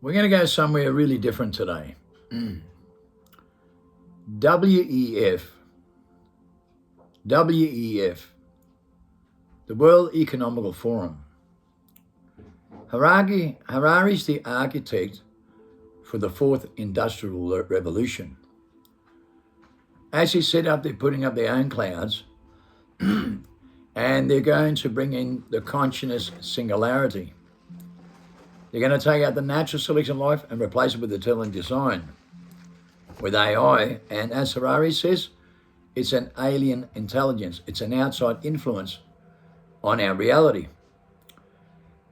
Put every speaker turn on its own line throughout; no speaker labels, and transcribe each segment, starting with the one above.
We're going to go somewhere really different today. WEF, WEF, the World Economical Forum. Harari's the architect for the fourth industrial revolution. As he set up, they're putting up their own clouds and they're going to bring in the consciousness singularity. They're going to take out the natural selection of life and replace it with intelligent design, with AI. And as Harari says, it's an alien intelligence. It's an outside influence on our reality.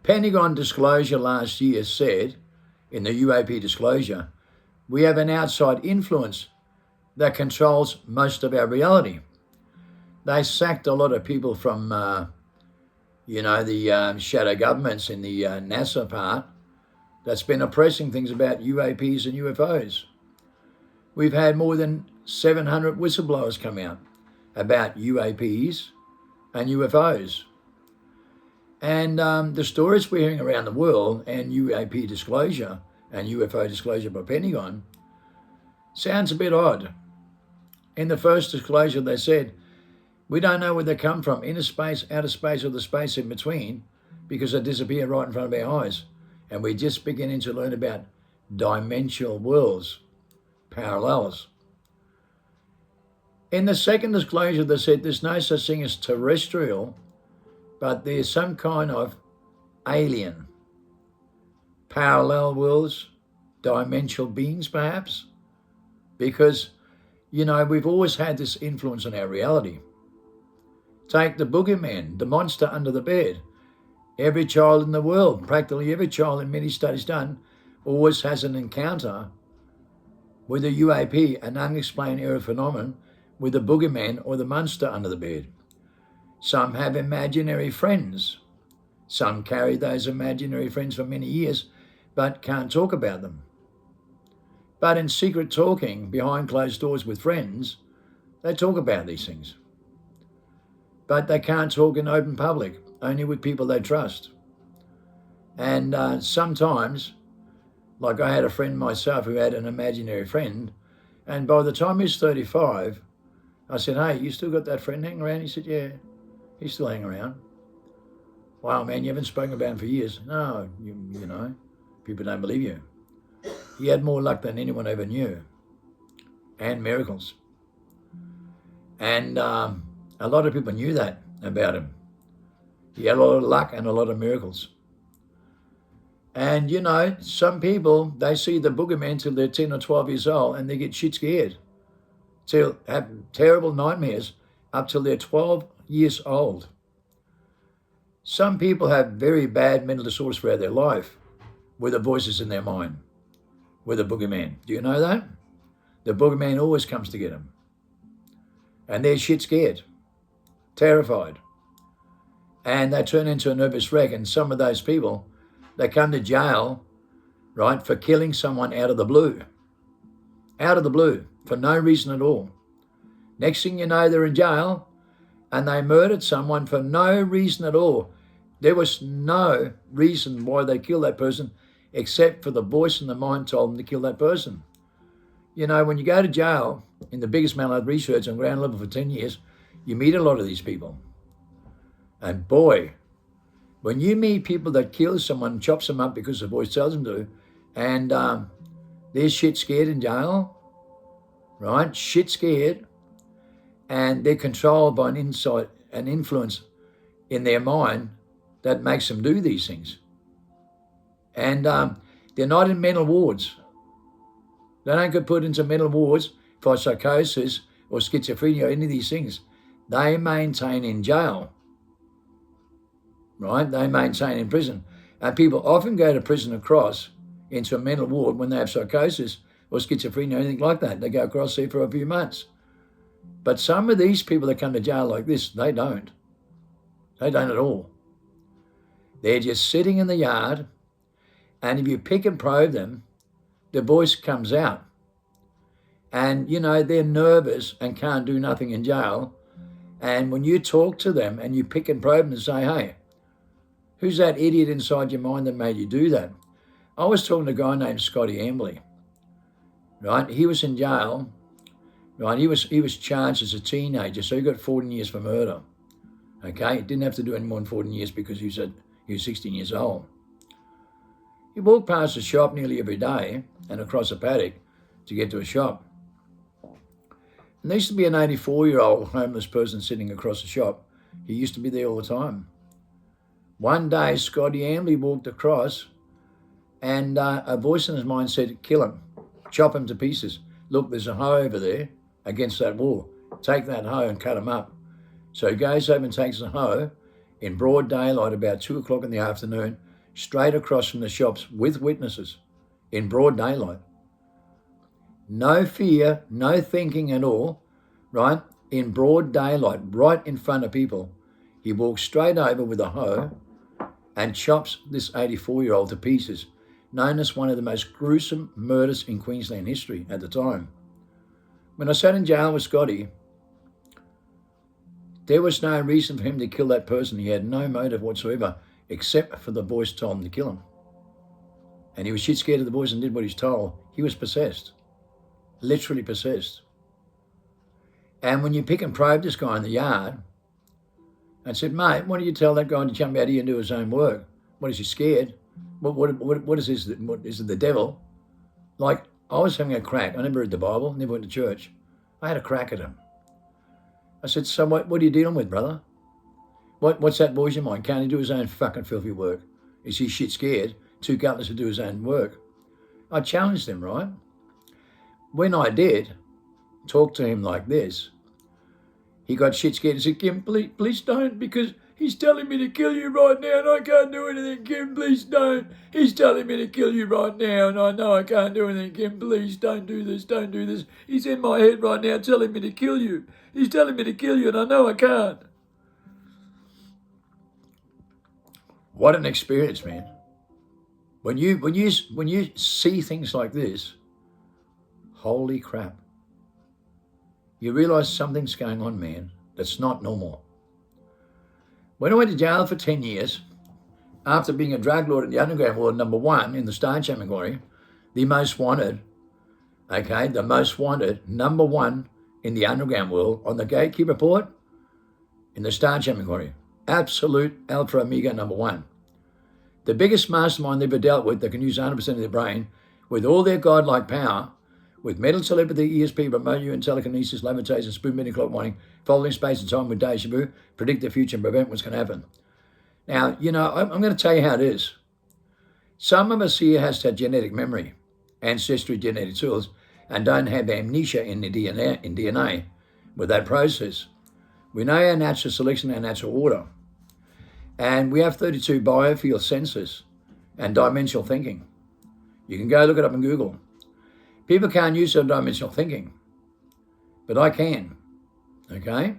Pentagon disclosure last year said, in the UAP disclosure, we have an outside influence that controls most of our reality. They sacked a lot of people from, the shadow governments in the NASA part that's been oppressing things about UAPs and UFOs. We've had more than 700 whistleblowers come out about UAPs and UFOs. And the stories we're hearing around the world and UAP disclosure and UFO disclosure by Pentagon sounds a bit odd. In the first disclosure, they said, we don't know where they come from, inner space, outer space, or the space in between, because they disappear right in front of our eyes. And we're just beginning to learn about dimensional worlds, parallels. In the second disclosure, they said there's no such thing as terrestrial, but there's some kind of alien, parallel worlds, dimensional beings perhaps, because, we've always had this influence on our reality. Take the boogeyman, the monster under the bed. Every child in the world, practically every child in many studies done, always has an encounter with a UAP, an unexplained aerial phenomenon, with the boogeyman or the monster under the bed. Some have imaginary friends. Some carry those imaginary friends for many years, but can't talk about them. But in secret talking, behind closed doors with friends, they talk about these things. But they can't talk in open public, only with people they trust. And sometimes, like I had a friend myself who had an imaginary friend, and by the time he was 35, I said, hey, you still got that friend hanging around? He said, yeah, he's still hanging around. Wow, man, you haven't spoken about him for years. No, people don't believe you. He had more luck than anyone ever knew, and miracles. And a lot of people knew that about him. He had a lot of luck and a lot of miracles. And, some people, they see the boogeyman till they're 10 or 12 years old and they get shit scared. Till have terrible nightmares up till they're 12 years old. Some people have very bad mental disorders throughout their life with the voices in their mind, with the boogeyman. Do you know that? The boogeyman always comes to get them. And they're shit scared, terrified. And they turn into a nervous wreck. And some of those people, they come to jail, right, for killing someone out of the blue. Out of the blue, for no reason at all. Next thing you know, they're in jail and they murdered someone for no reason at all. There was no reason why they killed that person except for the voice in the mind told them to kill that person. When you go to jail in the biggest mental health research on ground level for 10 years, you meet a lot of these people. And boy, when you meet people that kill someone, chops them up because the voice tells them to, and they're shit scared in jail, right? Shit scared, and they're controlled by an insight, an influence in their mind that makes them do these things. And they're not in mental wards. They don't get put into mental wards for psychosis or schizophrenia or any of these things. They maintain in jail, right? They maintain in prison. And people often go to prison across into a mental ward when they have psychosis or schizophrenia or anything like that. They go across there for a few months. But some of these people that come to jail like this, they don't. They don't at all. They're just sitting in the yard, and if you pick and probe them, the voice comes out. And, they're nervous and can't do nothing in jail. And when you talk to them and you pick and probe them and say, hey, who's that idiot inside your mind that made you do that? I was talking to a guy named Scotty Ambley, right? He was in jail, right? He was charged as a teenager, so he got 14 years for murder. Okay, didn't have to do any more than 14 years because he was 16 years old. He walked past the shop nearly every day and across a paddock to get to a shop. And there used to be an 84-year-old homeless person sitting across the shop. He used to be there all the time. One day, Scotty Ambley walked across and a voice in his mind said, kill him, chop him to pieces. Look, there's a hoe over there against that wall. Take that hoe and cut him up. So he goes over and takes the hoe in broad daylight about 2 o'clock in the afternoon, straight across from the shops with witnesses in broad daylight. No fear, no thinking at all, right? In broad daylight, right in front of people. He walks straight over with a hoe and chops this 84-year-old to pieces, known as one of the most gruesome murders in Queensland history at the time. When I sat in jail with Scotty, there was no reason for him to kill that person. He had no motive whatsoever, except for the voice told him to kill him. And he was shit scared of the voice and did what he's told. He was possessed, literally possessed. And when you pick and probe this guy in the yard and said, mate, why don't you tell that guy to jump out here and do his own work? What, is he scared? What is this? What, is it the devil? Like, I was having a crack. I never read the Bible, never went to church. I had a crack at him. I said, so what are you dealing with, brother? What's that boy's in mind? Can't he do his own fucking filthy work? Is he shit scared? Too gutless to do his own work? I challenged him, right? When I did talk to him like this, he got shit scared and said, Kim, please don't, because he's telling me to kill you right now and I can't do anything. Kim, please don't. He's telling me to kill you right now and I know I can't do anything. Kim, please don't do this, don't do this. He's in my head right now telling me to kill you. He's telling me to kill you and I know I can't. What an experience, man. When you see things like this, holy crap. You realise something's going on, man, that's not normal. When I went to jail for 10 years, after being a drug lord in the underground world, number one in the Star category, the most wanted, okay, the most wanted, number one in the underground world on the Gatekeeper report, in the Star category, absolute alpha omega number one. The biggest mastermind they've ever dealt with that can use 100% of their brain with all their godlike power, with mental telepathy, ESP, remote and telekinesis, levitation, spoon bending, clock winding, folding space and time with deja vu, predict the future and prevent what's going to happen. Now, you know, I'm going to tell you how it is. Some of us here has to have genetic memory, ancestry, genetic tools, and don't have amnesia in the DNA with that process. We know our natural selection, our natural order. And we have 32 biofield sensors and dimensional thinking. You can go look it up on Google. People can't use their dimensional thinking, but I can, okay?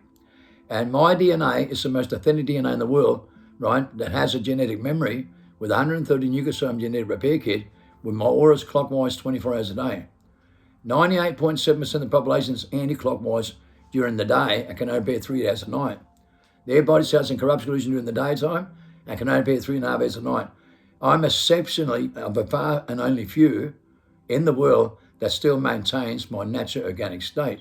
And my DNA is the most authentic DNA in the world, right, that has a genetic memory with 130 nucleosome genetic repair kit with my auras clockwise 24 hours a day. 98.7% of the population is anti-clockwise during the day and can only bear 3 hours a night. Their body cells in corrupt illusion during the daytime and can only bear 3.5 hours a night. I'm exceptionally of a far and only few in the world that still maintains my natural organic state.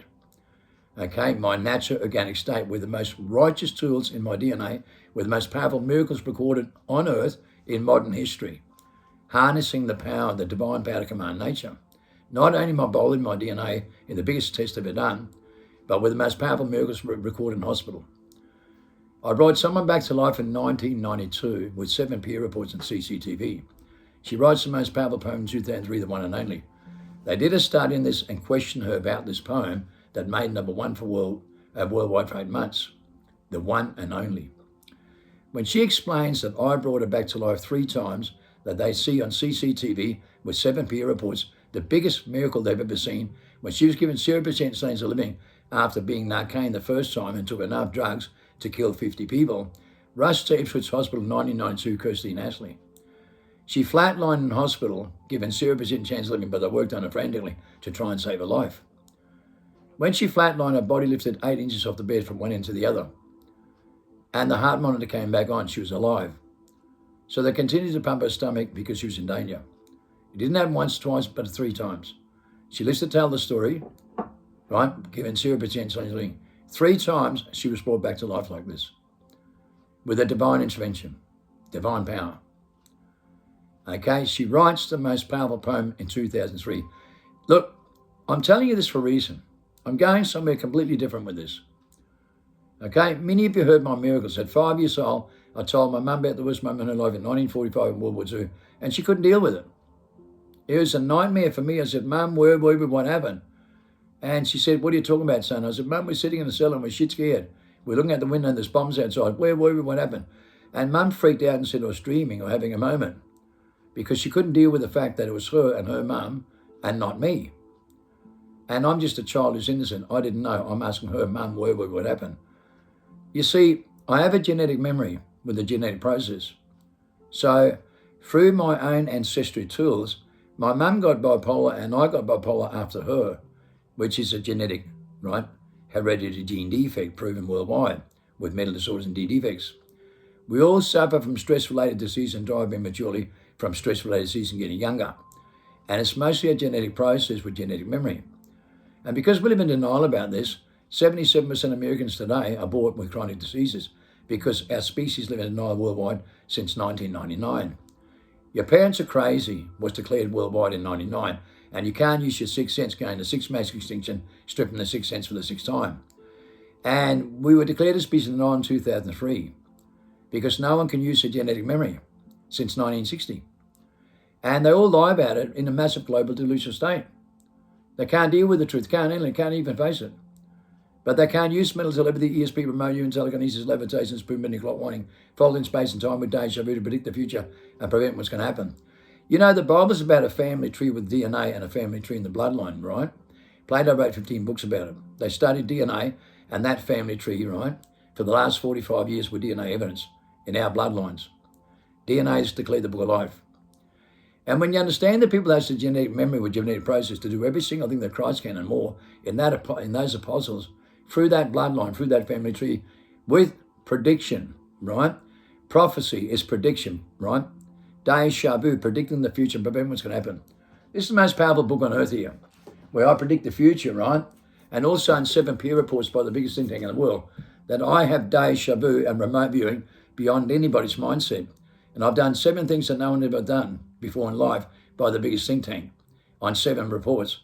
Okay, my natural organic state with the most righteous tools in my DNA, with the most powerful miracles recorded on earth in modern history, harnessing the power, the divine power to command nature. Not only my body, my DNA in the biggest test ever done, but with the most powerful miracles recorded in hospital. I brought someone back to life in 1992 with 7 peer reports and CCTV. She writes the most powerful poem in 2003, the one and only. They did a study in this and questioned her about this poem that made number one for worldwide for 8 months, the one and only. When she explains that I brought her back to life 3 times, that they see on CCTV with 7 peer reports, the biggest miracle they've ever seen, when she was given 0% signs of living after being narcaned the first time and took enough drugs to kill 50 people, rushed to Ipswich Hospital in 1992, Christine Ashley. She flatlined in hospital, given 0% chance of living, but they worked on her frantically to try and save her life. When she flatlined, her body lifted 8 inches off the bed from one end to the other. And the heart monitor came back on. She was alive. So they continued to pump her stomach because she was in danger. It didn't happen once, twice, but 3 times. She lives to tell the story, right? Given 0% something. 3 times she was brought back to life like this, with a divine intervention, divine power. Okay, she writes the most powerful poem in 2003. Look, I'm telling you this for a reason. I'm going somewhere completely different with this. Okay, many of you heard my miracles. At 5 years old, I told my mum about the worst moment in her life in 1945 in World War II, and she couldn't deal with it. It was a nightmare for me. I said, Mum, what happened? And she said, what are you talking about, son? I said, Mum, we're sitting in the cell and we're shit scared. We're looking out the window and there's bombs outside. Where were we? What happened? And Mum freaked out and said I was dreaming or having a moment, because she couldn't deal with the fact that it was her and her mum and not me. And I'm just a child who's innocent. I didn't know. I'm asking her, Mum, where were we? What happened? You see, I have a genetic memory with the genetic process. So through my own ancestry tools, my mum got bipolar and I got bipolar after her, which is a genetic, right, hereditary gene defect proven worldwide with mental disorders and defects. We all suffer from stress-related disease and die prematurely from stress-related disease and getting younger. And it's mostly a genetic process with genetic memory. And because we live in denial about this, 77% of Americans today are born with chronic diseases because our species live in denial worldwide since 1999. Your parents are crazy was declared worldwide in 99, and you can't use your sixth sense going to sixth mass extinction, stripping the sixth sense for the 6th time. And we were declared a species in 2003 because no one can use their genetic memory since 1960. And they all lie about it in a massive global delusional state. They can't deal with the truth, can't even face it. But they can't use mental telepathy, ESP, remote viewing, telekinesis, levitation, spoon bending, clock winding, folding space and time with deja vu to predict the future and prevent what's going to happen. You know, the Bible's about a family tree with DNA and a family tree in the bloodline, right? Plato wrote 15 books about it. They studied DNA and that family tree, right, for the last 45 years with DNA evidence in our bloodlines. DNA is declared the book of life. And when you understand that people have the genetic memory with genetic process to do every single thing that Christ can and more in those apostles, through that bloodline, through that family tree, with prediction, right? Prophecy is prediction, right? Deja vu, predicting the future, preventing what's going to happen. This is the most powerful book on earth here, where I predict the future, right? And also in 7 peer reports by the biggest think tank in the world, that I have deja vu and remote viewing beyond anybody's mindset. And I've done 7 things that no one ever done before in life by the biggest think tank on 7 reports.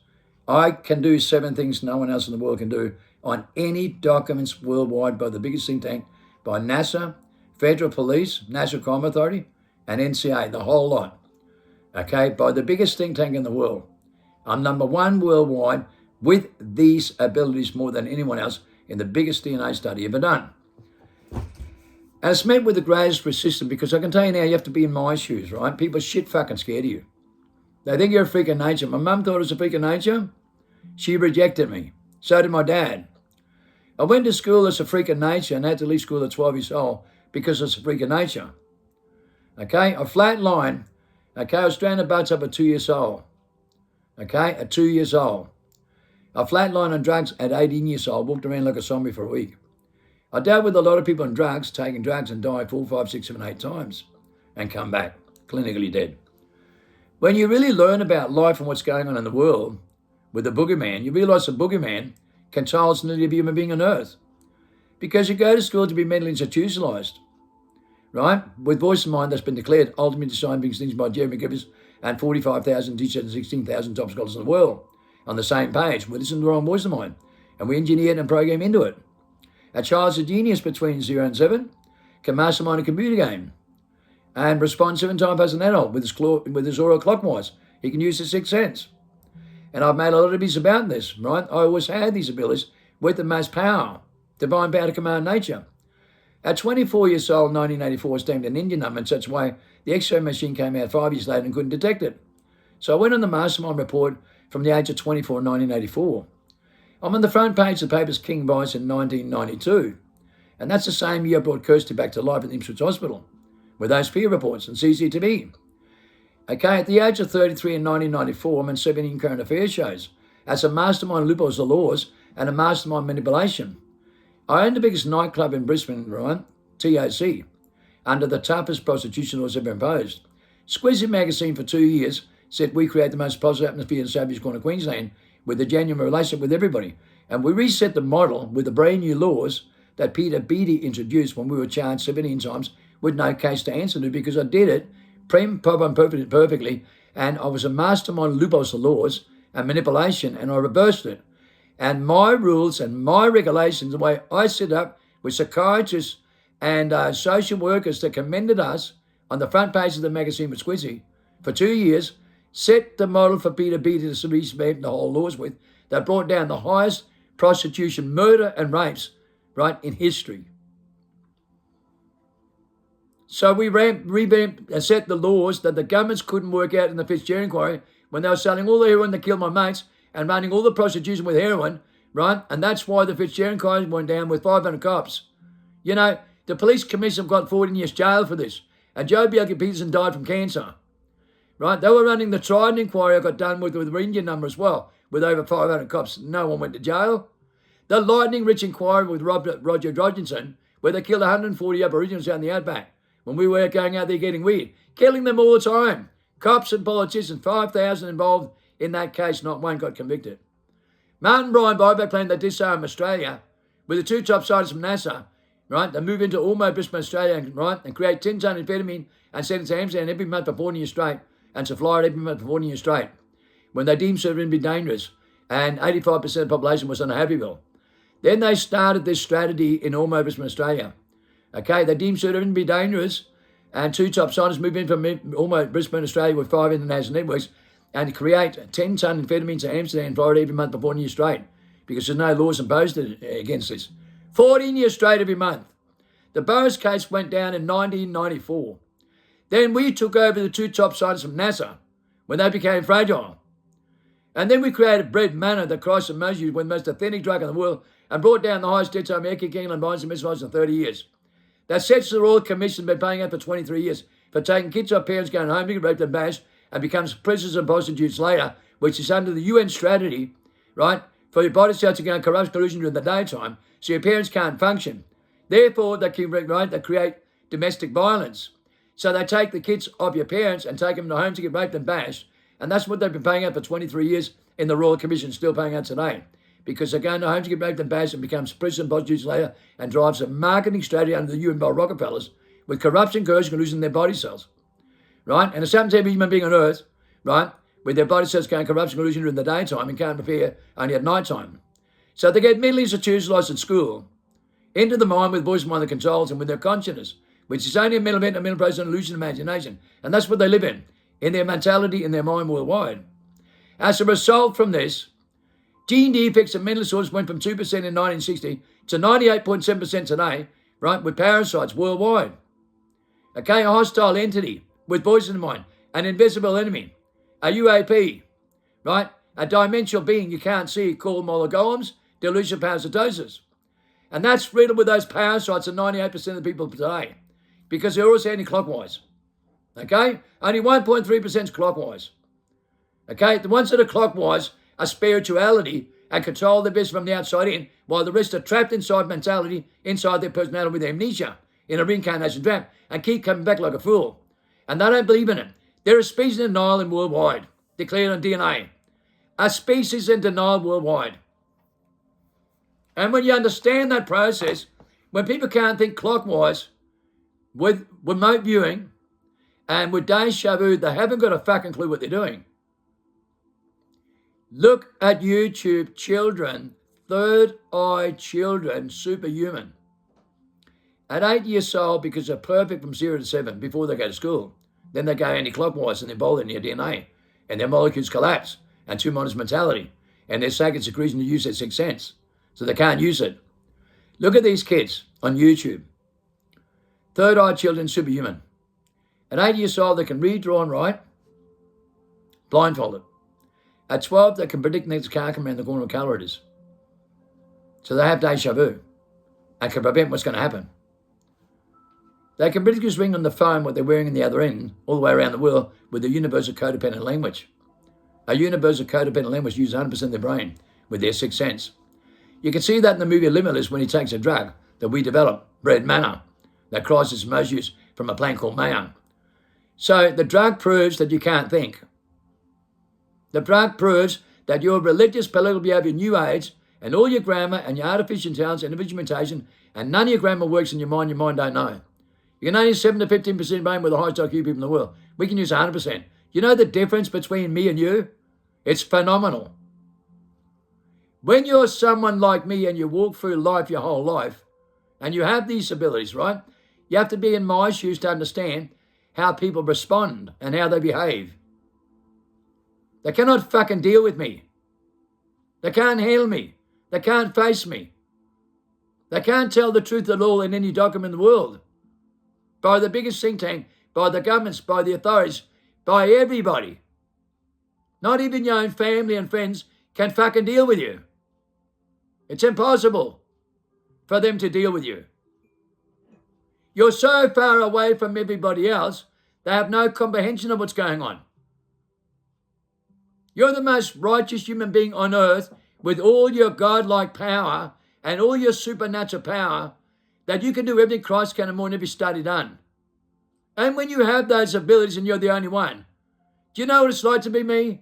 I can do 7 things no one else in the world can do on any documents worldwide by the biggest think tank, by NASA, Federal Police, National Crime Authority, and NCA, the whole lot. Okay, by the biggest think tank in the world. I'm number 1 worldwide with these abilities more than anyone else in the biggest DNA study ever done. And it's met with the greatest resistance because I can tell you now, you have to be in my shoes, right? People are shit fucking scared of you. They think you're a freak of nature. My mum thought I was a freak of nature. She rejected me. So did my dad. I went to school as a freak of nature and had to leave school at 12 years old because it's a freak of nature. Okay, a flat line. Okay, I was stranded boats up at 2 years old. Okay, at 2 years old. A flat line on drugs at 18 years old, walked around like a zombie for a week. I dealt with a lot of people on drugs, taking drugs and died 4, 5, 6, 7, 8 times and come back, clinically dead. When you really learn about life and what's going on in the world with the boogeyman, you realise the boogeyman controls nearly every human being on earth. Because you go to school to be mentally institutionalised, right? With voice of mind that's been declared ultimate design being things by Jeremy Gibbs and 45,000 teachers and 16,000 top scholars in the world on the same page. We listen to the wrong voice of mind and we engineer it and program into it. A child's a genius between 0 and 7 can mastermind a computer game and respond 7 times as an adult with his aura clockwise. He can use his 6th sense. And I've made a lot of videos about this, right? I always had these abilities with the most power, divine power to command nature. At 24 years old, 1984 was deemed an Indian number in such a way the X-ray machine came out 5 years later and couldn't detect it. So I went on the Mastermind report from the age of 24 in 1984. I'm on the front page of the paper's King Vice in 1992. And that's the same year I brought Kirsty back to life at the Ipswich Hospital with those peer reports and CCTV. Okay, at the age of 33 in 1994, I'm in 17 current affairs shows as a mastermind loopholes of laws and a mastermind manipulation. I owned the biggest nightclub in Brisbane, right? TOC, under the toughest prostitution laws ever imposed. Squeezy magazine for 2 years said we create the most positive atmosphere in Savage Corner, Queensland, with a genuine relationship with everybody. And we reset the model with the brand new laws that Peter Beattie introduced when we were charged 17 times with no case to answer to, because I did it proper and perfectly, and I was a mastermind loopholes of laws and manipulation, and I reversed it. And my rules and my regulations, the way I set up with psychiatrists and social workers that commended us on the front page of the magazine with Squizzy for 2 years, set the model for Peter Beattie to revamp the whole laws with, that brought down the highest prostitution, murder and rapes, right, in history. So we revamped and set the laws that the governments couldn't work out in the Fitzgerald inquiry when they were selling all the heroin that killed my mates and running all the prostitution with heroin, right? And that's why the Fitzgerald inquiry went down with 500 cops. You know, the police commission got 14 years jail for this. And Joe Bjelke-Petersen died from cancer, right? They were running the Trident inquiry I got done with the Indian number as well, with over 500 cops. No one went to jail. The lightning-rich inquiry with Roger Dodginson, where they killed 140 Aboriginals out in the outback when we were going out there getting weird, killing them all the time. Cops and politicians, 5,000 involved in that case, not one got convicted. Martin Bryan buyback plan that disarmed Australia with the two top scientists from NASA, right? They move into Ormeau, Brisbane, Australia, right? And create 10 ton amphetamine and send it to Amsterdam every month for 14 years straight, and to Florida every month for 14 years straight, when they deemed it to be dangerous, and 85% of the population was on a Happyville. Then they started this strategy in Ormeau, Brisbane, Australia. Okay, they deemed certain to be dangerous, and two top scientists moved in from Ormeau, Brisbane, Australia with 5 international networks and create 10 ton amphetamines to Amsterdam and Florida every month for 14 years straight, because there's no laws imposed against this. 14 years straight every month. The Burris case went down in 1994. Then we took over the two top scientists from NASA when they became fragile. And then we created Bread Manna that Christ and Moses used, with the most authentic drug in the world, and brought down the highest death time ever England mines and missiles in 30 years. That sets the Royal Commission been paying out for 23 years for taking kids off parents going home to get raped and bashed and becomes prisoners and prostitutes later, which is under the UN strategy, right, for your body cells to go in corrupt collusion during the daytime, so your parents can't function. Therefore, they create domestic violence. So they take the kids of your parents and take them to homes to get raped and bashed, and that's what they've been paying out for 23 years in the Royal Commission, still paying out today, because they're going to homes to get raped and bashed and becomes prisoners and prostitutes later, and drives a marketing strategy under the UN by Rockefellers with corruption, coercion, collusion in their body cells, right? And it's happened to every human being on earth, right, with their body cells going corruption, collusion during the daytime and can't prepare only at night time. So they get mentally institutionalized in school, into the mind with voice and mind that controls them with their consciousness, which is only a mental event, a mental process, an illusion, imagination. And that's what they live in their mentality, in their mind worldwide. As a result from this, gene defects and mental disorders went from 2% in 1960 to 98.7% today, right, with parasites worldwide. Okay, a hostile entity with voice in the mind, an invisible enemy, a UAP, right, a dimensional being you can't see called molegolems, delusion, parasitosis. And that's riddled with those parasites of 98% of the people today, because they're always anti-clockwise. Okay? Only 1.3% is clockwise. Okay? The ones that are clockwise are spirituality and control their business from the outside in, while the rest are trapped inside mentality, inside their personality with amnesia, in a reincarnation trap, and keep coming back like a fool. And they don't believe in it. They're a species in denial in worldwide, declared on DNA. A species in denial worldwide. And when you understand that process, when people can't think clockwise, with remote viewing and with deja vu, they haven't got a fucking clue what they're doing. Look at YouTube, children, third eye children, superhuman. At 8 years old, because they're perfect from 0 to 7 before they go to school, then they go anti-clockwise and they're bold in their DNA, and their molecules collapse, and two-minus mentality, and their second secretion to use their sixth sense. So they can't use it. Look at these kids on YouTube. Third eye children, superhuman. At 8 years old, they can read, draw, and write, blindfolded. At 12, they can predict the next car coming around the corner of colour it is. So they have deja vu and can prevent what's going to happen. They can predict who's ringing on the phone, what they're wearing in the other end, all the way around the world with a universal codependent language. A universal codependent language uses 100% of their brain with their sixth sense. You can see that in the movie Limitless when he takes a drug that we developed, Bread Manna, that Christ is most used from a plant called Mayan. So the drug proves that you can't think. The drug proves that your religious, political behavior, New Age, and all your grammar and your artificial intelligence and individual mutation, and none of your grammar works in your mind don't know. You can only use 7 to 15% brain with the highest IQ people in the world. We can use 100%. You know the difference between me and you? It's phenomenal. When you're someone like me and you walk through life your whole life, and you have these abilities, right? You have to be in my shoes to understand how people respond and how they behave. They cannot fucking deal with me. They can't handle me. They can't face me. They can't tell the truth at all in any document in the world. By the biggest think tank, by the governments, by the authorities, by everybody. Not even your own family and friends can fucking deal with you. It's impossible for them to deal with you. You're so far away from everybody else, they have no comprehension of what's going on. You're the most righteous human being on earth with all your godlike power and all your supernatural power that you can do everything Christ can and more than every study done. And when you have those abilities and you're the only one, do you know what it's like to be me?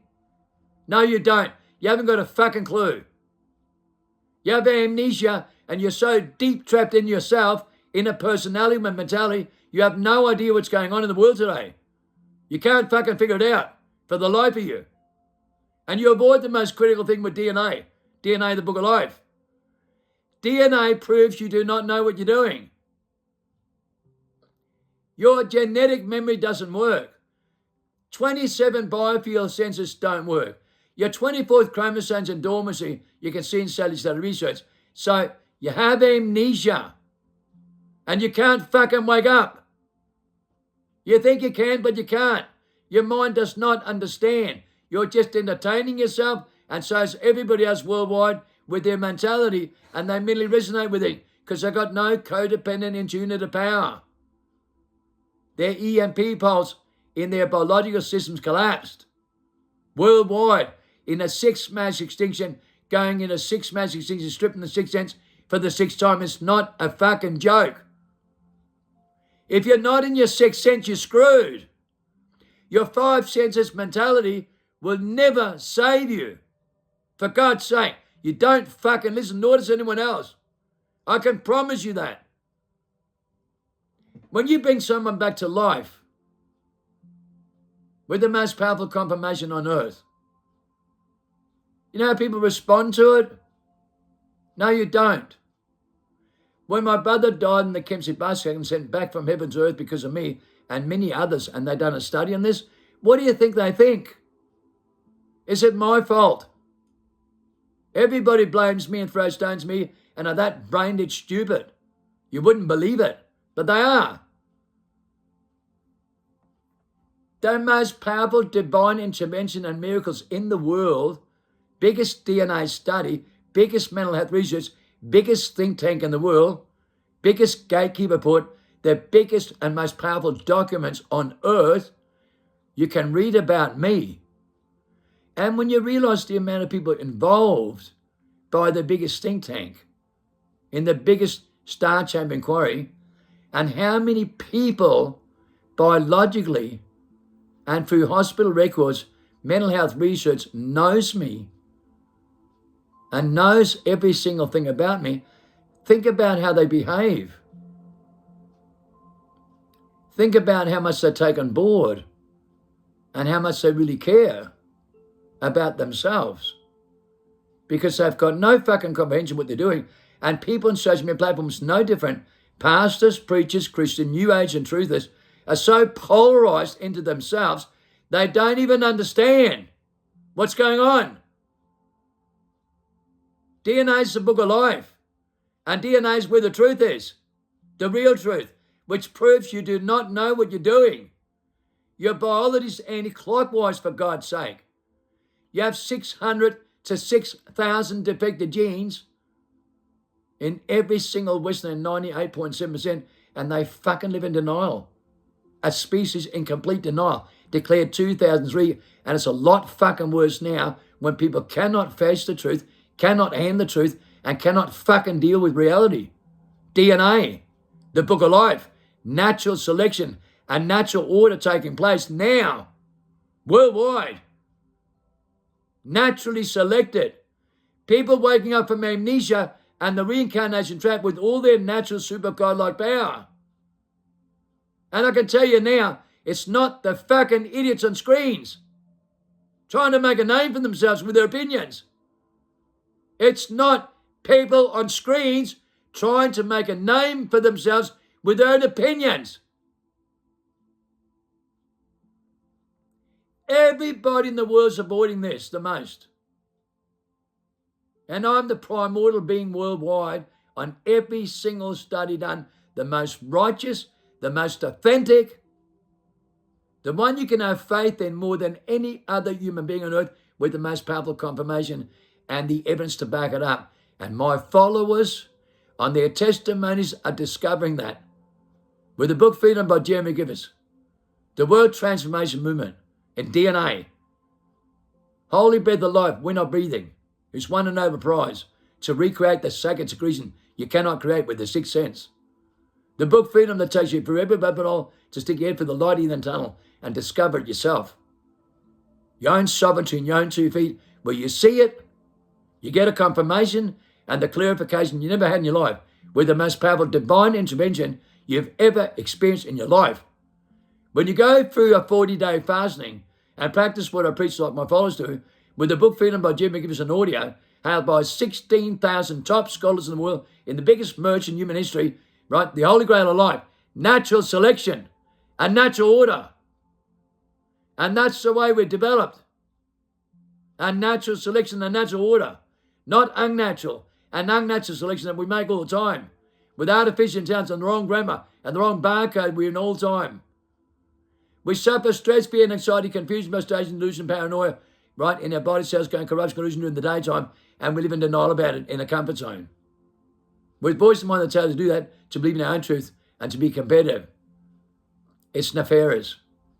No, you don't. You haven't got a fucking clue. You have amnesia and you're so deep trapped in yourself, in a personality, mentality, you have no idea what's going on in the world today. You can't fucking figure it out for the life of you. And you avoid the most critical thing with DNA. DNA, the book of life. DNA proves you do not know what you're doing. Your genetic memory doesn't work. 27 biofield sensors don't work. Your 24th chromosome's in dormancy, you can see in cellular study research. So you have amnesia. And you can't fucking wake up. You think you can, but you can't. Your mind does not understand. You're just entertaining yourself, and so is everybody else worldwide with their mentality, and they merely resonate with it because they've got no codependent intuitive of power. Their EMP pulse in their biological systems collapsed. Worldwide, in a 6th mass extinction, going in a 6th mass extinction, stripping the 6th sense for the 6th time. It's not a fucking joke. If you're not in your 6th sense, you're screwed. Your 5 senses mentality will never save you. For God's sake, you don't fucking listen, nor does anyone else. I can promise you that. When you bring someone back to life with the most powerful confirmation on earth, you know how people respond to it? No, you don't. When my brother died in the Kempsey bus and sent back from heaven to earth because of me and many others, and they done a study on this, what do you think they think? Is it my fault? Everybody blames me and throws stones at me and are that brain-dead stupid. You wouldn't believe it, but they are. The most powerful divine intervention and miracles in the world, biggest DNA study, biggest mental health research, biggest think tank in the world, biggest gatekeeper put, the biggest and most powerful documents on earth, you can read about me. And when you realize the amount of people involved by the biggest think tank, in the biggest Star Chamber inquiry, and how many people biologically and through hospital records, mental health research knows me and knows every single thing about me, think about how they behave. Think about how much they take on board and how much they really care about themselves, because they've got no fucking comprehension of what they're doing. And people on social media platforms, no different. Pastors, preachers, Christian, New Age and truthers are so polarized into themselves, they don't even understand what's going on. DNA is the book of life. And DNA is where the truth is. The real truth, which proves you do not know what you're doing. Your biology is anti-clockwise, for God's sake. You have 600 to 6,000 defective genes in every single Western, 98.7%, and they fucking live in denial. A species in complete denial, declared 2003, and it's a lot fucking worse now when people cannot face the truth, cannot handle the truth, and cannot fucking deal with reality. DNA, the book of life, natural selection, a natural order taking place now, worldwide. naturally selected. People waking up from amnesia and the reincarnation trap with all their natural super godlike power. And I can tell you now, it's not the fucking idiots on screens trying to make a name for themselves with their opinions. It's not people on screens trying to make a name for themselves with their own opinions. Everybody in the world is avoiding this the most. And I'm the primordial being worldwide on every single study done, the most righteous, the most authentic, the one you can have faith in more than any other human being on earth, with the most powerful confirmation and the evidence to back it up. And my followers on their testimonies are discovering that. With the book Freedom by Jeremy Givers, the World Transformation Movement in DNA, Holy Breath of Life, We're Not Breathing, who's won a Nobel Prize to recreate the sacred secretion you cannot create with the sixth sense. The book Freedom that takes you forever but all to stick your head for the light in the tunnel and discover it yourself. Your own sovereignty in your own 2 feet, where you see it, you get a confirmation and the clarification you never had in your life, with the most powerful divine intervention you've ever experienced in your life. When you go through a 40-day fasting and practice what I preach like my followers do, with the book Freedom by Jim McGivers, an audio held by 16,000 top scholars in the world in the biggest merge in human history, right? The Holy Grail of life, natural selection and natural order. And that's the way we're developed. And natural selection and natural order, not unnatural and unnatural selection that we make all the time with artificial intelligence and the wrong grammar and the wrong barcode we're in all the time. We suffer stress, fear, and anxiety, confusion, frustration, delusion, paranoia, right, in our body cells going corruption, collusion during the daytime, and we live in denial about it in a comfort zone. With voice and mind that tells us to do that, to believe in our own truth, and to be competitive. It's nefarious.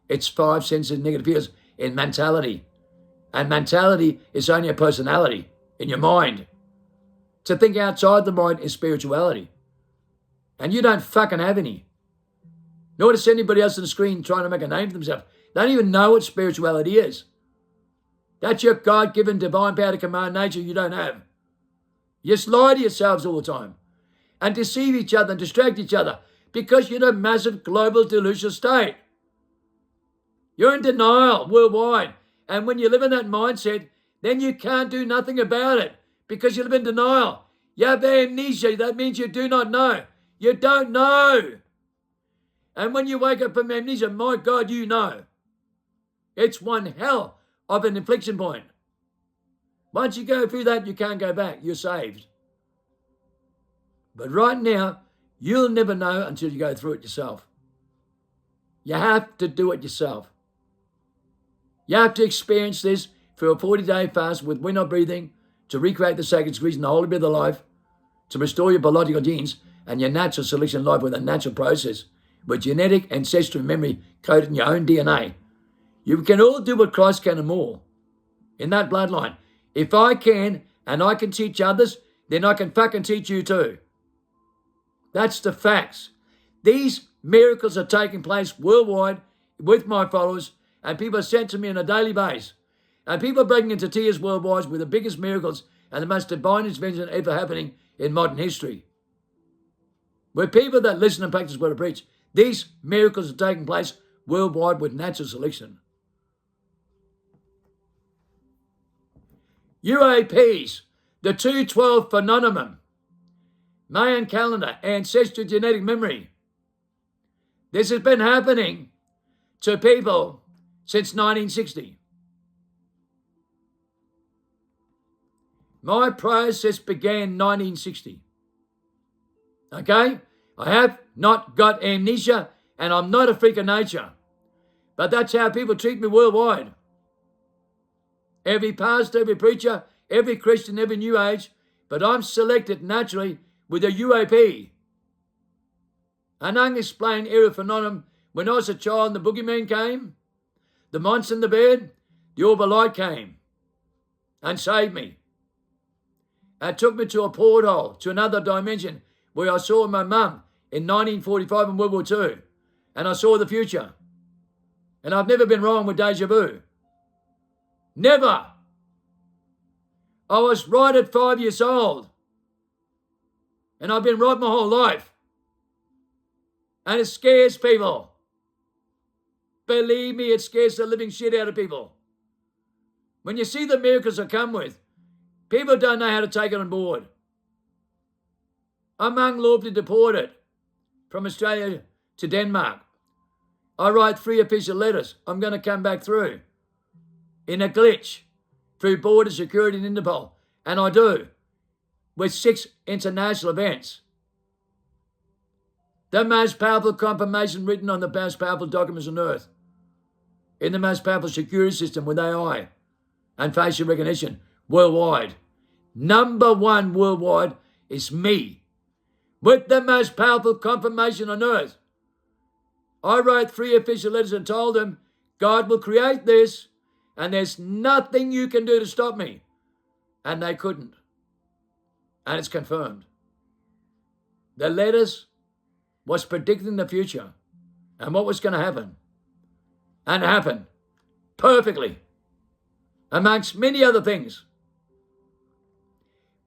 It's 5 senses negative fears in mentality. And mentality is only a personality in your mind. To think outside the mind is spirituality. And you don't fucking have any. Nor does anybody else on the screen trying to make a name for themselves. They don't even know what spirituality is. That's your God-given divine power to command nature you don't have. You just lie to yourselves all the time and deceive each other and distract each other because you're in a massive global delusional state. You're in denial worldwide. And when you live in that mindset, then you can't do nothing about it because you live in denial. You have amnesia. That means you do not know. You don't know. And when you wake up from amnesia, my God, you know. It's one hell of an inflection point. Once you go through that, you can't go back. You're saved. But right now, you'll never know until you go through it yourself. You have to do it yourself. You have to experience this through a 40-day fast with We're Not Breathing to recreate the sacred secretion, the Holy Breath of Life, to restore your biological genes and your natural selection of life with a natural process, with genetic ancestral memory coded in your own DNA. You can all do what Christ can and more in that bloodline. If I can and I can teach others, then I can fucking teach you too. That's the facts. These miracles are taking place worldwide with my followers, and people are sent to me on a daily basis. And people are breaking into tears worldwide with the biggest miracles and the most divine intervention ever happening in modern history. With people that listen and practice what I preach, these miracles are taking place worldwide with natural selection. UAPs, the 212 phenomenon, Mayan calendar, ancestral genetic memory. This has been happening to people since 1960. My process began in 1960. Okay? I have not got amnesia and I'm not a freak of nature. But that's how people treat me worldwide. Every pastor, every preacher, every Christian, every New Age, but I'm selected naturally with a UAP. An unexplained era phenomenon. When I was a child, the boogeyman came, the monster in the bed, the orb of light came and saved me. And took me to a porthole, to another dimension, where I saw my mum in 1945 in World War II. And I saw the future. And I've never been wrong with deja vu. Never. I was right at 5 years old. And I've been right my whole life. And it scares people. Believe me, it scares the living shit out of people. When you see the miracles I come with, people don't know how to take it on board. I'm unlawfully deported from Australia to Denmark. I write 3 official letters. I'm going to come back through in a glitch through border security and Interpol. And I do, with 6 international events. The most powerful confirmation written on the most powerful documents on earth. In the most powerful security system with AI and facial recognition worldwide. Number 1 worldwide is me. With the most powerful confirmation on earth. I wrote 3 official letters and told them, God will create this and there's nothing you can do to stop me. And they couldn't. And it's confirmed. The letters was predicting the future and what was going to happen. And it happened perfectly, amongst many other things.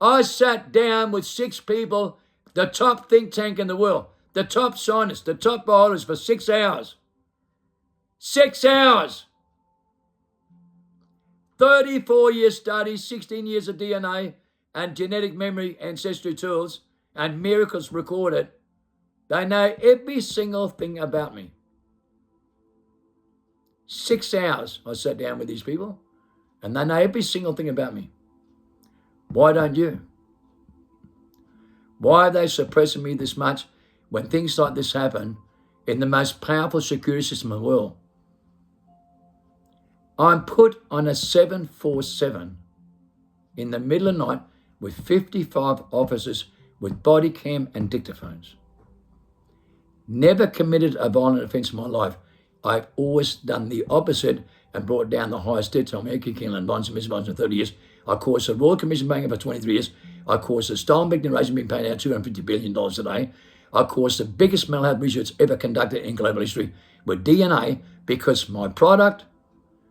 I sat down with 6 people, the top think tank in the world, the top scientists, the top biologists for 6 hours. 6 hours. 34-year studies, 16 years of DNA and genetic memory ancestry tools and miracles recorded. They know every single thing about me. 6 hours I sat down with these people and they know every single thing about me. Why don't you? Why are they suppressing me this much when things like this happen in the most powerful security system in the world? I'm put on a 747 in the middle of the night with 55 officers with body cam and dictaphones. Never committed a violent offence in my life. I've always done the opposite and brought down the highest debt toll. Eki Kinlan bonds and missed bonds for 30 years. I caused the Royal Commission banking for 23 years. I caused the stolen victim raising being paid out $250 billion a day. I caused the biggest mental health research ever conducted in global history with DNA because my product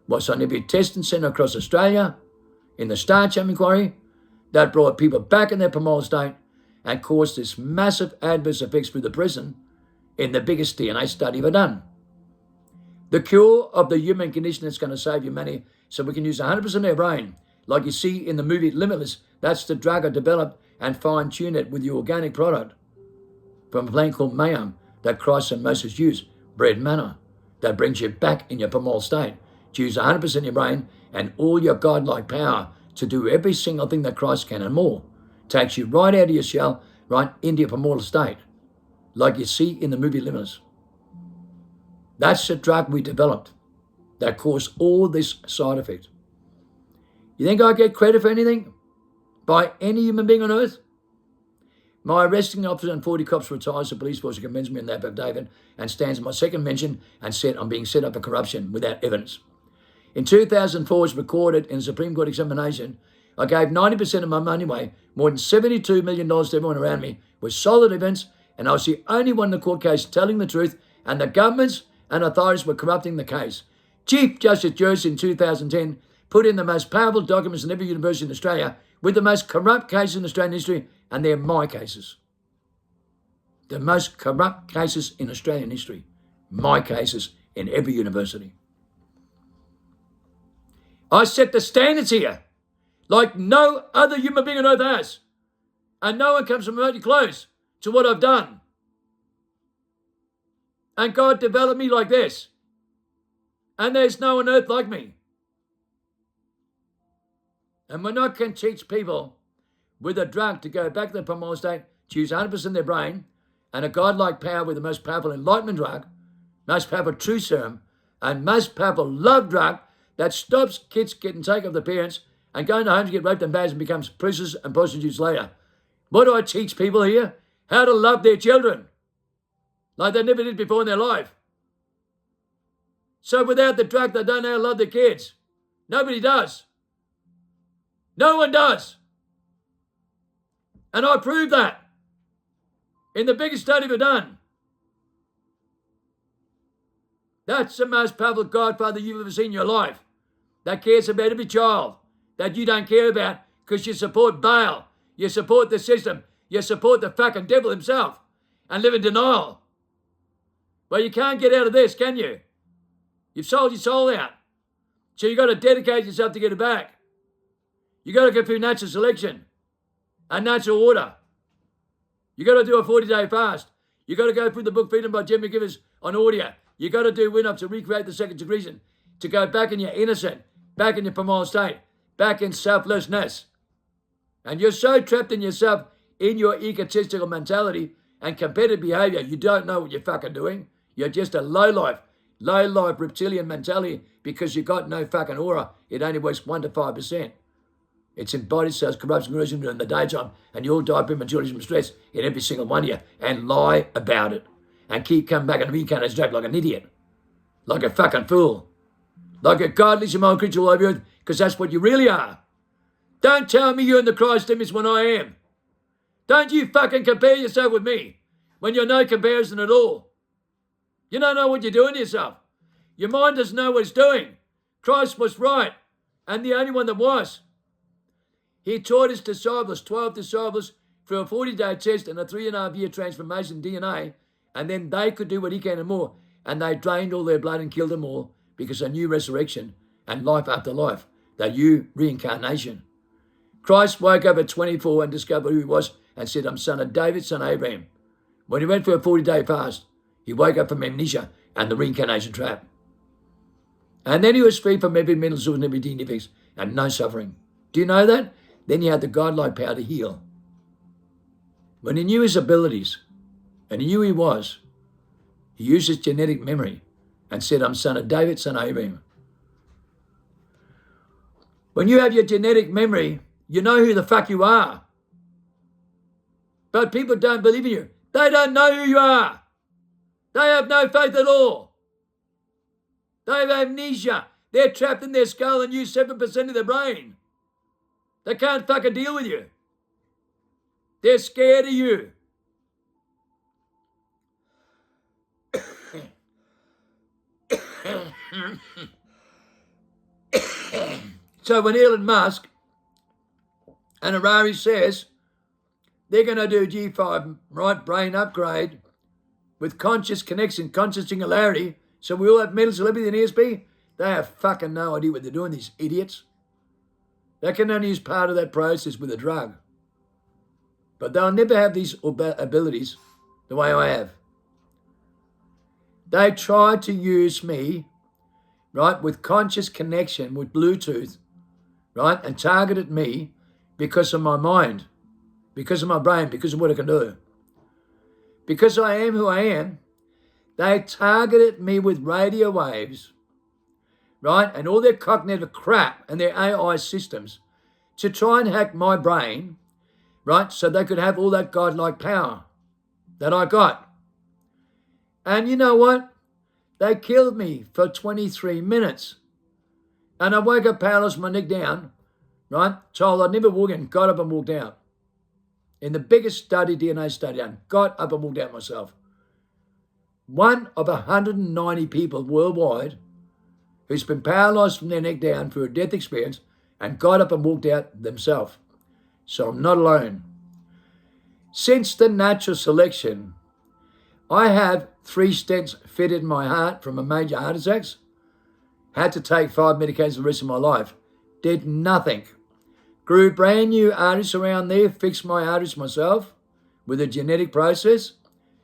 was on every testing centre across Australia in the Star Chamber inquiry that brought people back in their parole state and caused this massive adverse effects through the prison in the biggest DNA study ever done. The cure of the human condition that's going to save humanity so we can use 100% of our brain. Like you see in the movie Limitless, that's the drug I developed and fine-tuned it with the organic product from a plant called mayam that Christ and Moses used, bread manna, that brings you back in your primal state. To use 100% of your brain and all your godlike power to do every single thing that Christ can and more. Takes you right out of your shell, right into your primal state, like you see in the movie Limitless. That's the drug we developed that caused all this side effect. You think I get credit for anything by any human being on earth? My arresting officer and 40 cops retires the police force who commends me in that affidavit and stands in my second mention and said I'm being set up for corruption without evidence. In 2004, it's recorded in a Supreme Court examination, I gave 90% of my money away, more than $72 million to everyone around me, with solid evidence, and I was the only one in the court case telling the truth, and the governments and authorities were corrupting the case. Chief Justice Joyce in 2010 put in the most powerful documents in every university in Australia with the most corrupt cases in Australian history, and they're my cases. The most corrupt cases in Australian history. My cases in every university. I set the standards here like no other human being on earth has. And no one comes remotely close to what I've done. And God developed me like this. And there's no one on earth like me. And when I can teach people with a drug to go back to the primal state, to use 100% of their brain, and a godlike power with the most powerful enlightenment drug, most powerful true serum, and most powerful love drug that stops kids getting taken off their parents and going to homes to get raped and bashed and becomes prisoners and prostitutes later. What do I teach people here? How to love their children like they never did before in their life. So without the drug, they don't know how to love their kids. Nobody does. No one does. And I proved that in the biggest study ever done. That's the most powerful Godfather you've ever seen in your life. That cares about every child that you don't care about because you support Baal. You support the system. You support the fucking devil himself and live in denial. Well, you can't get out of this, can you? You've sold your soul out. So you've got to dedicate yourself to get it back. You've got to go through natural selection and natural order. You've got to do a 40-day fast. You've got to go through the book Freedom by Jim McGivers on audio. You've got to do win-ups to recreate the second degrees, to go back in your innocent, back in your primal state, back in selflessness. And you're so trapped in yourself, in your egotistical mentality and competitive behavior, you don't know what you're fucking doing. You're just a low-life reptilian mentality because you've got no fucking aura. It only works 1 to 5%. It's in body cells, corruption, corrosion in the daytime, and you all die prematurely from stress in every single one of you, and lie about it. And keep coming back and reincarnate like an idiot. Like a fucking fool. Like a godless moral creature all over you, because that's what you really are. Don't tell me you're in the Christ image when I am. Don't you fucking compare yourself with me when you're no comparison at all. You don't know what you're doing to yourself. Your mind doesn't know what it's doing. Christ was right, and the only one that was. He taught his disciples, 12 disciples, through a 40-day test and a 3.5-year transformation DNA, and then they could do what he can and more, and they drained all their blood and killed them all because they knew resurrection and life after life. They knew reincarnation. Christ woke up at 24 and discovered who he was and said, I'm son of David, son of Abraham. When he went for a 40-day fast, he woke up from amnesia and the reincarnation trap. And then he was free from every mental source and every defects and no suffering. Do you know that? Then he had the godlike power to heal. When he knew his abilities and he knew who he was, he used his genetic memory and said, I'm son of David, son of Abraham. When you have your genetic memory, you know who the fuck you are. But people don't believe in you. They don't know who you are. They have no faith at all. They have amnesia. They're trapped in their skull and use 7% of their brain. They can't fucking deal with you. They're scared of you. So when Elon Musk and Harari says they're going to do G5, right, brain upgrade with conscious connection, conscious singularity, so we all have mental celebrity and ESP, they have fucking no idea what they're doing, these idiots. They can only use part of that process with a drug. But they'll never have these abilities the way I have. They tried to use me, right, with conscious connection, with Bluetooth, right, and targeted me because of my mind, because of my brain, because of what I can do. Because I am who I am, they targeted me with radio waves, right, and all their cognitive crap and their AI systems to try and hack my brain, right, so they could have all that godlike power that I got. And you know what? They killed me for 23 minutes. And I woke up powerless, my neck down, right, told I'd never walk in, got up and walked out. In the biggest study, DNA study done, got up and walked out myself. One of 190 people worldwide who's been paralyzed from their neck down through a death experience and got up and walked out themselves. So I'm not alone. Since the natural selection, I have 3 stents fitted in my heart from a major heart attacks. Had to take 5 medications the rest of my life. Did nothing. Grew brand new arteries around there, fixed my arteries myself with a genetic process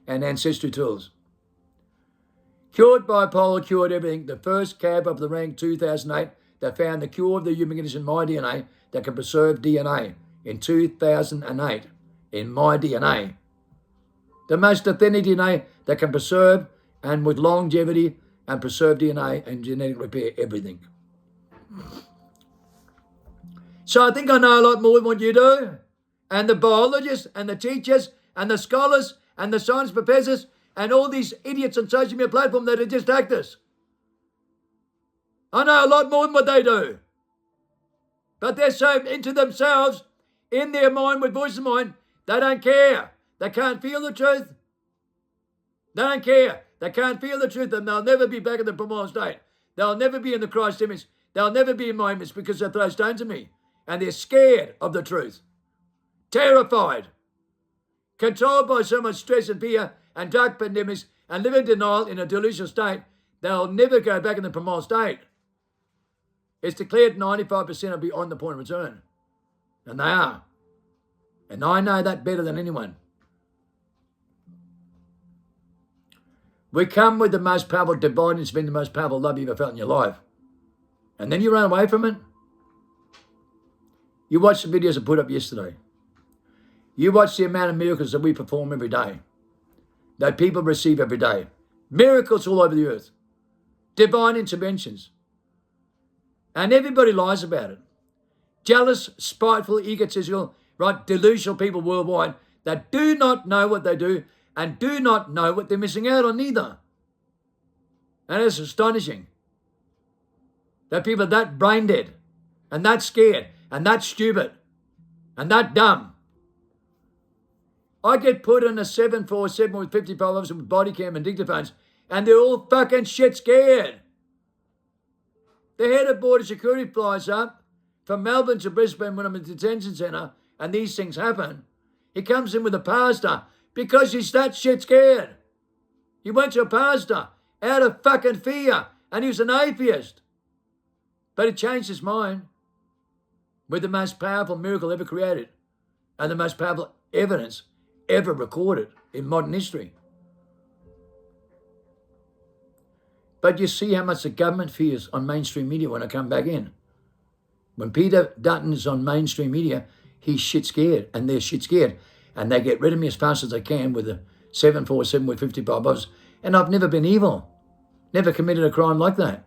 and ancestry tools. Cured bipolar, cured everything. The first cab of the rank, 2008, they found the cure of the human condition in my DNA that can preserve DNA in 2008 in my DNA. The most authentic DNA that can preserve and with longevity and preserve DNA and genetic repair everything. So I think I know a lot more than what you do. And the biologists and the teachers and the scholars and the science professors and all these idiots on social media platforms that are just actors. I know a lot more than what they do. But they're so into themselves, in their mind with voice of mind, they don't care. They can't feel the truth. They don't care. They can't feel the truth and they'll never be back in the primal state. They'll never be in the Christ image. They'll never be in my image because they throw stones at me. and they're scared of the truth, terrified, controlled by so much stress and fear and dark pandemics, and live in denial in a delusional state, they'll never go back in the primal state. It's declared 95% are beyond the point of return. And they are. And I know that better than anyone. We come with the most powerful divine and spend the most powerful love you ever felt in your life. And then you run away from it. You watch the videos I put up yesterday. You watch the amount of miracles that we perform every day, that people receive every day. Miracles all over the earth. Divine interventions. And everybody lies about it. Jealous, spiteful, egotistical, right, delusional people worldwide that do not know what they do and do not know what they're missing out on either. And it's astonishing that people are that brain dead and that scared and that stupid and that dumb. I get put in a 747 with 55 officers with body cam and dictaphones, and they're all fucking shit scared. The head of border security flies up from Melbourne to Brisbane when I'm in the detention centre and these things happen. He comes in with a pastor because he's that shit scared. He went to a pastor out of fucking fear, and he was an atheist. But he changed his mind with the most powerful miracle ever created and the most powerful evidence ever recorded in modern history. But you see how much the government fears on mainstream media when I come back in. When Peter Dutton is on mainstream media, he's shit scared, and they're shit scared. And they get rid of me as fast as they can with a 747 with 55 officers. And I've never been evil. Never committed a crime like that.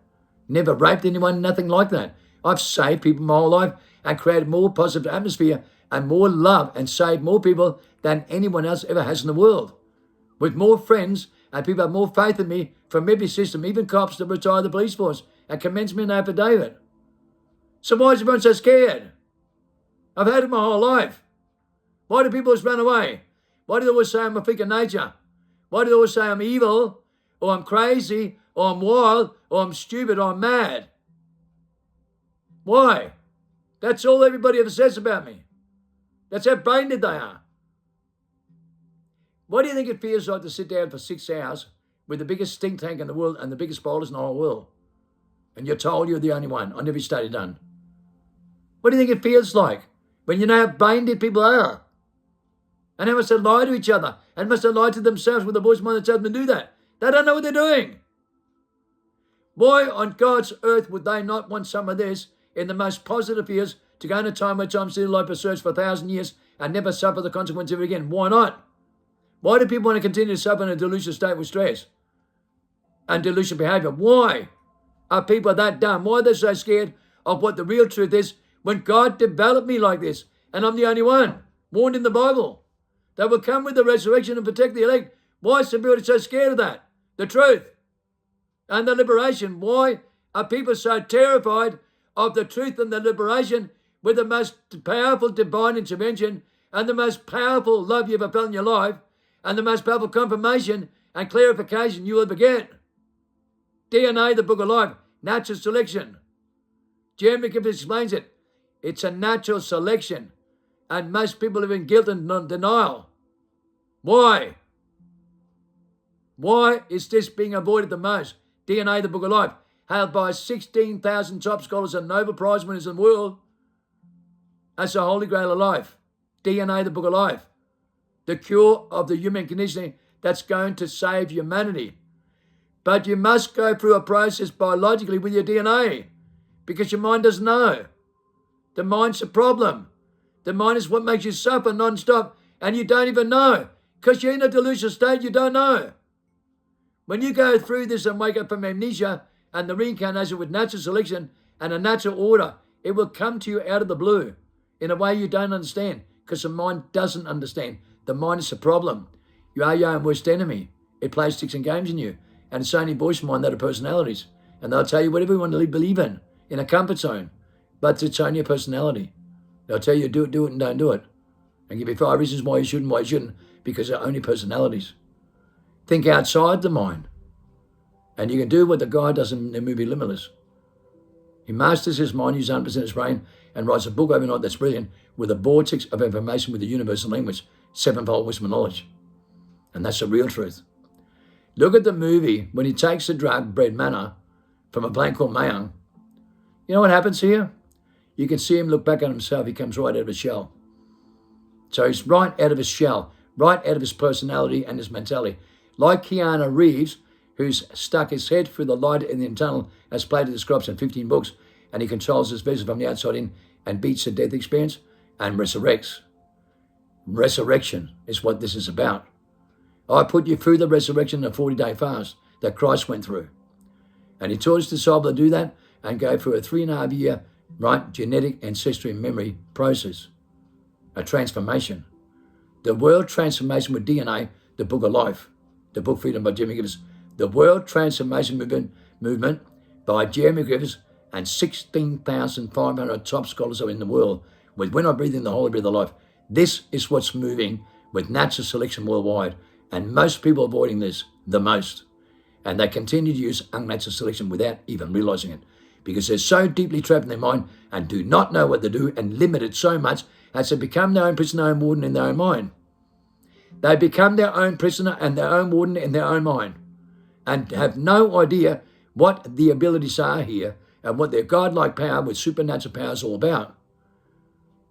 Never raped anyone, nothing like that. I've saved people my whole life and created more positive atmosphere and more love and saved more people than anyone else ever has in the world. With more friends, and people have more faith in me from every system, even cops that retire the police force and commence me an affidavit. So why is everyone so scared? I've had it my whole life. Why do people just run away? Why do they always say I'm a freak of nature? Why do they always say I'm evil, or I'm crazy, or I'm wild, or I'm stupid, or I'm mad? Why? That's all everybody ever says about me. That's how brain dead they are. What do you think it feels like to sit down for 6 hours with the biggest think tank in the world and the biggest bowlers in the whole world? And you're told you're the only one on every study done. What do you think it feels like when you know how brain dead people are? And how much they lie to each other and must have lied to themselves with a voice mind that tells them to do that. They don't know what they're doing. Why on God's earth would they not want some of this in the most positive years to go in a time where time still life search for 1,000 years and never suffer the consequence of it again? Why not? Why do people want to continue to suffer in a delusional state with stress and delusional behavior? Why are people that dumb? Why are they so scared of what the real truth is when God developed me like this and I'm the only one warned in the Bible that will come with the resurrection and protect the elect? Why is everybody so scared of that? The truth and the liberation. Why are people so terrified of the truth and the liberation with the most powerful divine intervention and the most powerful love you ever felt in your life and the most powerful confirmation and clarification you will ever get? DNA, the book of life, natural selection. Jeremy Gibbs explains it. It's a natural selection. And most people live in guilt and denial. Why? Why is this being avoided the most? DNA, the book of life, held by 16,000 top scholars and Nobel Prize winners in the world. That's the holy grail of life. DNA, the book of life. The cure of the human conditioning that's going to save humanity. But you must go through a process biologically with your DNA because your mind doesn't know. The mind's the problem. The mind is what makes you suffer non-stop and you don't even know because you're in a delusional state you don't know. When you go through this and wake up from amnesia and the reincarnation with natural selection and a natural order, it will come to you out of the blue in a way you don't understand because the mind doesn't understand. The mind is the problem. You are your own worst enemy. It plays tricks and games in you. And it's only voice mind that are personalities. And they'll tell you whatever you want to believe in a comfort zone. But it's only a personality. They'll tell you do it, and don't do it. And give you 5 reasons why you shouldn't, because they're only personalities. Think outside the mind. And you can do what the guy does in the movie Limitless. He masters his mind, uses 100% his brain, and writes a book overnight that's brilliant with a vortex of information with the universal language, sevenfold wisdom and knowledge. And that's the real truth. Look at the movie when he takes the drug, Bread Manna, from a bloke called Mayung. You know what happens here? You can see him look back at himself. He comes right out of his shell. So he's right out of his shell, right out of his personality and his mentality. Like Keanu Reeves, who's stuck his head through the light in the internal, as Plato describes in 15 books, and he controls his vessel from the outside in and beats the death experience and resurrects. Resurrection is what this is about. I put you through the resurrection in a 40-day fast that Christ went through. And he taught his disciples to do that and go through a 3.5-year, genetic ancestry memory process. A transformation. The World Transformation with DNA, the Book of Life, the book Freedom by Jeremy Griffiths. The World Transformation Movement by Jeremy Griffiths and 16,500 top scholars are in the world with When I Breathe in the Holy Breath of Life. This is what's moving with natural selection worldwide. And most people are avoiding this the most. And they continue to use unnatural selection without even realizing it. Because they're so deeply trapped in their mind and do not know what to do and limit it so much as to become their own prisoner and warden in their own mind. They become their own prisoner and their own warden in their own mind and have no idea what the abilities are here and what their godlike power with supernatural power is all about.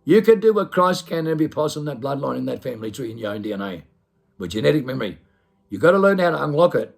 You can do what Christ can and it'll be possible in that bloodline, in that family tree, in your own DNA, with genetic memory. You've got to learn how to unlock it.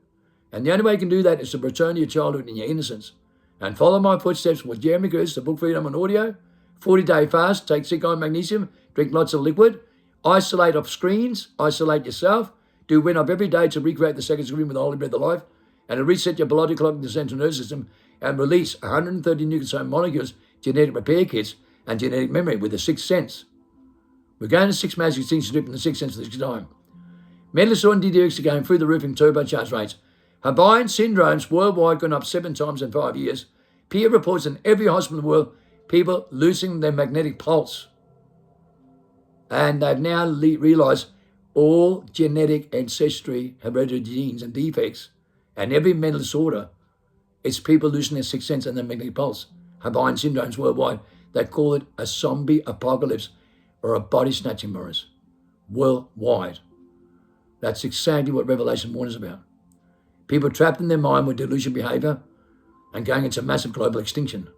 And the only way you can do that is to return to your childhood and your innocence. And follow my footsteps with Jeremy Griffiths, the book Freedom on Audio. 40-day fast, take zinc iron magnesium, drink lots of liquid, isolate off screens, isolate yourself, do Win Up every day to recreate the second screen with the Holy Breath of Life, and to reset your biological clock in the central nervous system and release 130 nucleosome molecules, genetic repair kits, and genetic memory with the sixth sense. We're going to 6 magic things to do in the sixth sense for this time. Mental disorder and DDX are going through the roof in turbocharged rates. Hawaiian syndromes worldwide gone up 7 times in 5 years. Peer reports in every hospital in the world, people losing their magnetic pulse. And they've now realized all genetic ancestry, hereditary genes and defects, and every mental disorder, it's people losing their sixth sense and their magnetic pulse. Hawaiian syndromes worldwide, they call it a zombie apocalypse or a body snatching virus worldwide. That's exactly what Revelation warns about. People trapped in their mind with delusional behavior and going into massive global extinction.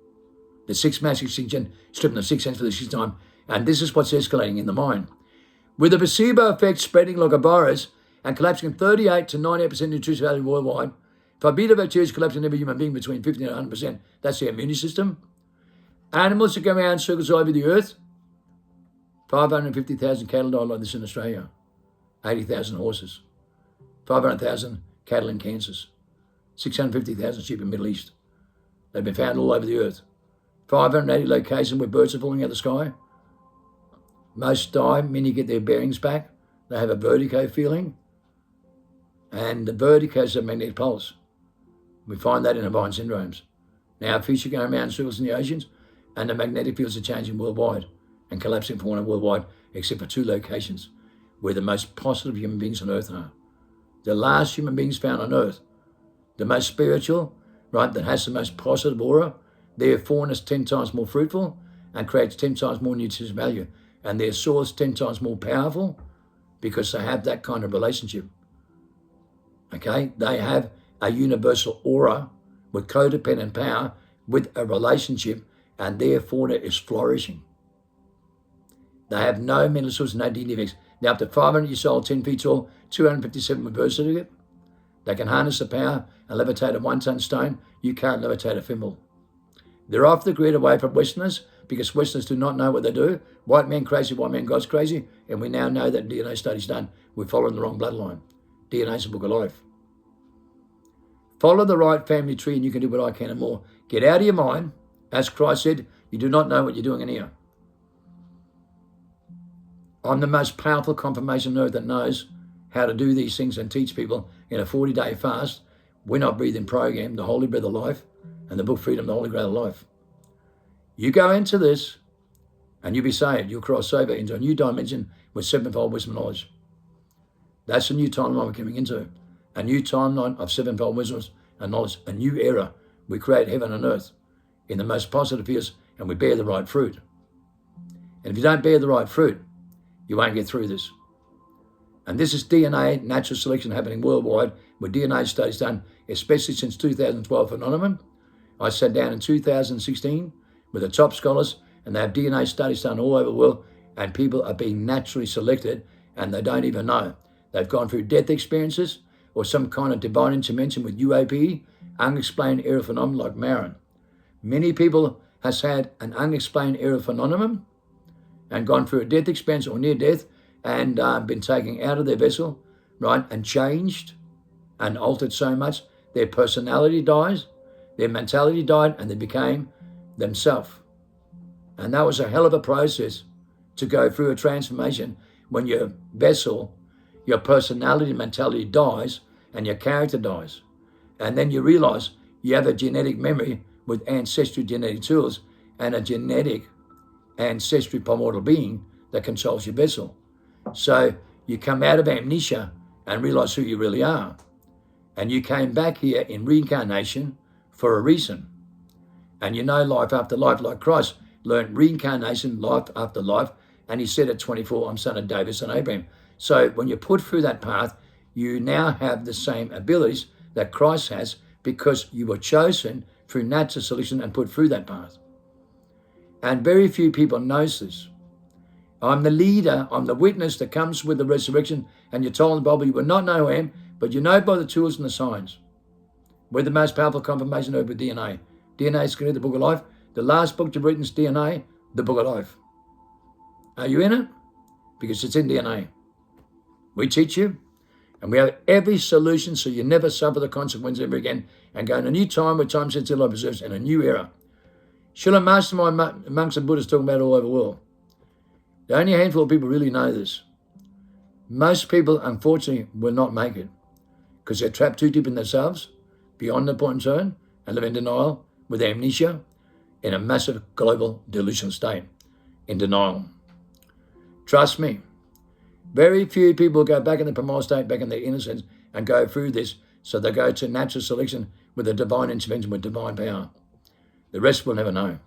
The sixth mass extinction, stripping the sixth sense for the sixth time, and this is what's escalating in the mind. With the placebo effect spreading like a virus and collapsing 38 to 98% nutrition value worldwide, Phobia bacteria is collapsing in every human being between 50 and 100%. That's the immune system. Animals that go around circles over the earth, 550,000 cattle die like this in Australia, 80,000 horses, 500,000 cattle in Kansas, 650,000 sheep in the Middle East. They've been found all over the earth. 580 locations where birds are falling out of the sky. Most die, many get their bearings back. They have a vertigo feeling. And the vertigo is a magnetic pulse. We find that in Hawaiian syndromes. Now fish are going around circles in the oceans and the magnetic fields are changing worldwide and collapsing fauna worldwide except for 2 locations where the most positive human beings on earth are. The last human beings found on earth, the most spiritual, right, that has the most positive aura, their fauna is 10 times more fruitful and creates 10 times more nutritious value. And their soul is 10 times more powerful because they have that kind of relationship. Okay? They have a universal aura with codependent power with a relationship, and their fauna is flourishing. They have no mental disorders, no defects. They're up to 500 years old, 10 feet tall, 257 with birth certificate. They can harness the power and levitate a 1-ton stone. You can't levitate a thimble. They're off the grid away from Westerners because Westerners do not know what they do. White man crazy, white man God's crazy. And we now know that DNA studies done. We're following the wrong bloodline. DNA is a book of life. Follow the right family tree and you can do what I can and more. Get out of your mind. As Christ said, you do not know what you're doing in here. I'm the most powerful confirmation on earth that knows how to do these things and teach people in a 40-day fast. We're not breathing program, the Holy Breath of Life, and the book Freedom, the Holy Grail of Life. You go into this and you'll be saved. You'll cross over into a new dimension with 7-fold wisdom and knowledge. That's a new timeline we're coming into. A new timeline of 7-fold wisdom and knowledge. A new era. We create heaven and earth. in the most positive years, and we bear the right fruit. And if you don't bear the right fruit, you won't get through this. And this is DNA, natural selection happening worldwide, with DNA studies done, especially since 2012 phenomenon. I sat down in 2016 with the top scholars, and they have DNA studies done all over the world, and people are being naturally selected, and they don't even know. They've gone through death experiences or some kind of divine intervention with UAP, unexplained era phenomenon like Marin. Many people has had an unexplained era phenomenon and gone through a death experience or near death and been taken out of their vessel, right, and changed and altered so much. Their personality dies, their mentality died, and they became themselves. And that was a hell of a process to go through a transformation when your vessel, your personality, mentality dies and your character dies. And then you realize you have a genetic memory with ancestry genetic tools and a genetic ancestry primordial being that controls your vessel. So you come out of amnesia and realize who you really are. And you came back here in reincarnation for a reason. And you know life after life, like Christ learned reincarnation, life after life. And he said at 24, I'm son of David, son of Abraham. So when you put through that path, you now have the same abilities that Christ has because you were chosen through natural selection and put through that path. And very few people knows this. I'm the leader, I'm the witness that comes with the resurrection, and you're told in the Bible you will not know who I am, but you know by the tools and the signs. We're the most powerful confirmation over DNA. DNA is connected to the book of life. The last book to be written is DNA, the book of life. Are you in it? Because it's in DNA. We teach you, and we have every solution so you never suffer the consequences ever again and go in a new time where time sensitive life preserves in a new era. Shulam Mastermind monks and Buddhists talking about it all over the world. The only handful of people really know this. Most people, unfortunately, will not make it because they're trapped too deep in themselves, beyond the point in time, and live in denial with amnesia in a massive global delusional state, in denial. Trust me, very few people go back in the primal state, back in their innocence, and go through this, so they go to natural selection with a divine intervention, with divine power. The rest will never know.